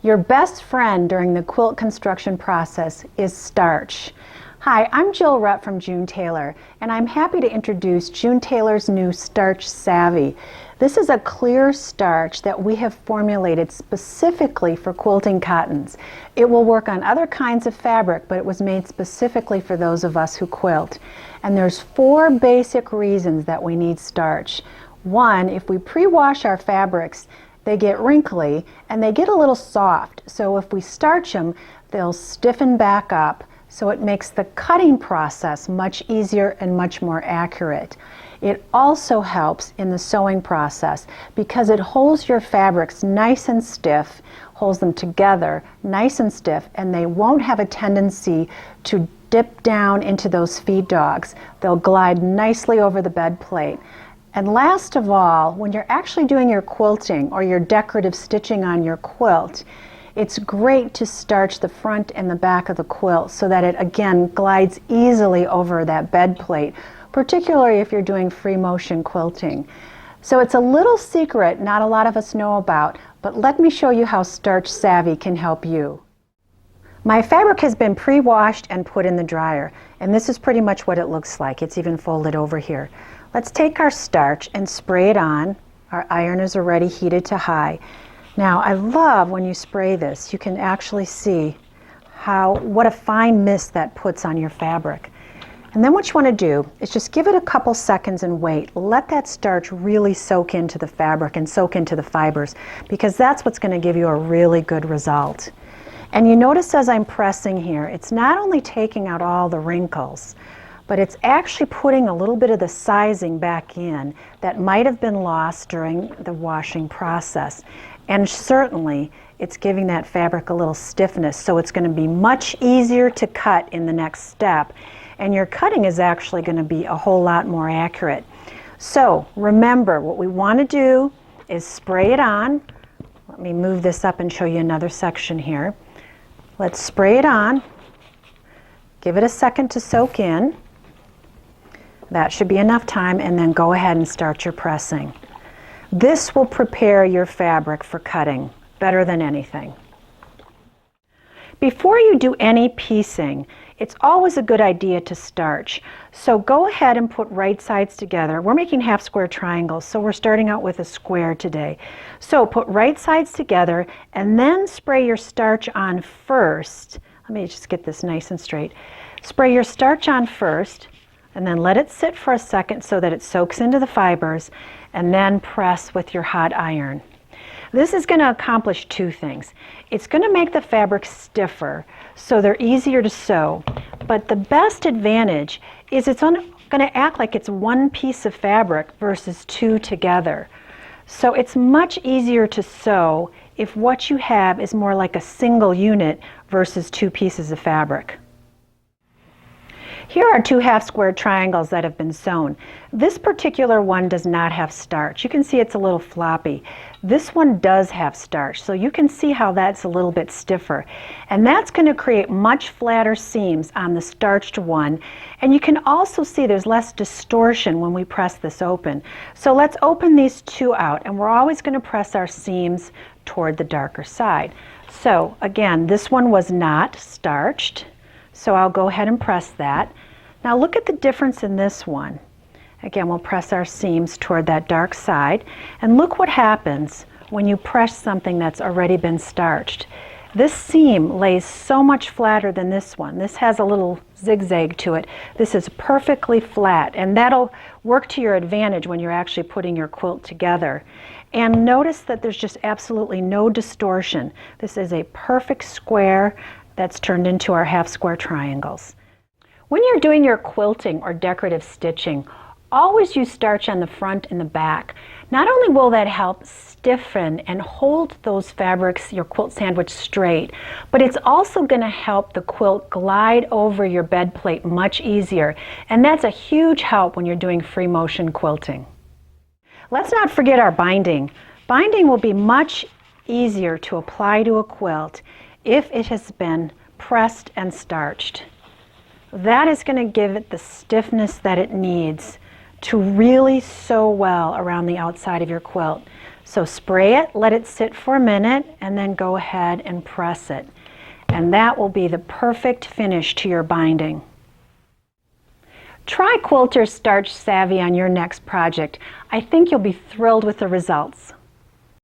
Your best friend during the quilt construction process is starch. Hi, I'm Jill Rutt from June Tailor, and I'm happy to introduce June Tailor's new Starch Savvy. This is a clear starch that we have formulated specifically for quilting cottons. It will work on other kinds of fabric, but it was made specifically for those of us who quilt. And there's 4 basic reasons that we need starch. 1, if we pre-wash our fabrics, they get wrinkly and they get a little soft. So if we starch them, they'll stiffen back up. So it makes the cutting process much easier and much more accurate. It also helps in the sewing process because it holds your fabrics nice and stiff, holds them together nice and stiff, and they won't have a tendency to dip down into those feed dogs. They'll glide nicely over the bed plate. And last of all, when you're actually doing your quilting or your decorative stitching on your quilt, it's great to starch the front and the back of the quilt so that it again glides easily over that bed plate, particularly if you're doing free motion quilting. So it's a little secret not a lot of us know about, but let me show you how Starch Savvy can help you. My fabric has been pre-washed and put in the dryer, and this is pretty much what it looks like. It's even folded over here. Let's take our starch and spray it on. Our iron is already heated to high. Now, I love when you spray this, you can actually see what a fine mist that puts on your fabric. And then what you want to do is just give it a couple seconds and wait. Let that starch really soak into the fabric and soak into the fibers, because that's what's going to give you a really good result. And you notice as I'm pressing here, it's not only taking out all the wrinkles, but it's actually putting a little bit of the sizing back in that might have been lost during the washing process. And certainly it's giving that fabric a little stiffness, so it's going to be much easier to cut in the next step. And your cutting is actually going to be a whole lot more accurate. So remember, what we want to do is spray it on. Let me move this up and show you another section here. Let's spray it on. Give it a second to soak in. That should be enough time, and then go ahead and start your pressing. This will prepare your fabric for cutting better than anything. Before you do any piecing, it's always a good idea to starch. So go ahead and put right sides together. We're making half square triangles, so we're starting out with a square today. So put right sides together and then spray your starch on first. Let me just get this nice and straight. Spray your starch on first, and then let it sit for a second so that it soaks into the fibers, and then press with your hot iron. This is going to accomplish 2 things. It's going to make the fabric stiffer so they're easier to sew, but the best advantage is it's going to act like it's one piece of fabric versus 2 together. So it's much easier to sew if what you have is more like a single unit versus 2 pieces of fabric. Here are 2 half-square triangles that have been sewn. This particular one does not have starch. You can see it's a little floppy. This one does have starch, so you can see how that's a little bit stiffer. And that's going to create much flatter seams on the starched one. And you can also see there's less distortion when we press this open. So let's open these 2 out, and we're always going to press our seams toward the darker side. So again, this one was not starched. So I'll go ahead and press that. Now look at the difference in this one. Again, we'll press our seams toward that dark side. And look what happens when you press something that's already been starched. This seam lays so much flatter than this one. This has a little zigzag to it. This is perfectly flat, and that'll work to your advantage when you're actually putting your quilt together. And notice that there's just absolutely no distortion. This is a perfect square that's turned into our half square triangles. When you're doing your quilting or decorative stitching, always use starch on the front and the back. Not only will that help stiffen and hold those fabrics, your quilt sandwich, straight, but it's also going to help the quilt glide over your bed plate much easier. And that's a huge help when you're doing free motion quilting. Let's not forget our binding. Binding will be much easier to apply to a quilt if it has been pressed and starched. That is going to give it the stiffness that it needs to really sew well around the outside of your quilt. So spray it, let it sit for a minute, and then go ahead and press it. And that will be the perfect finish to your binding. Try Quilter Starch Savvy on your next project. I think you'll be thrilled with the results.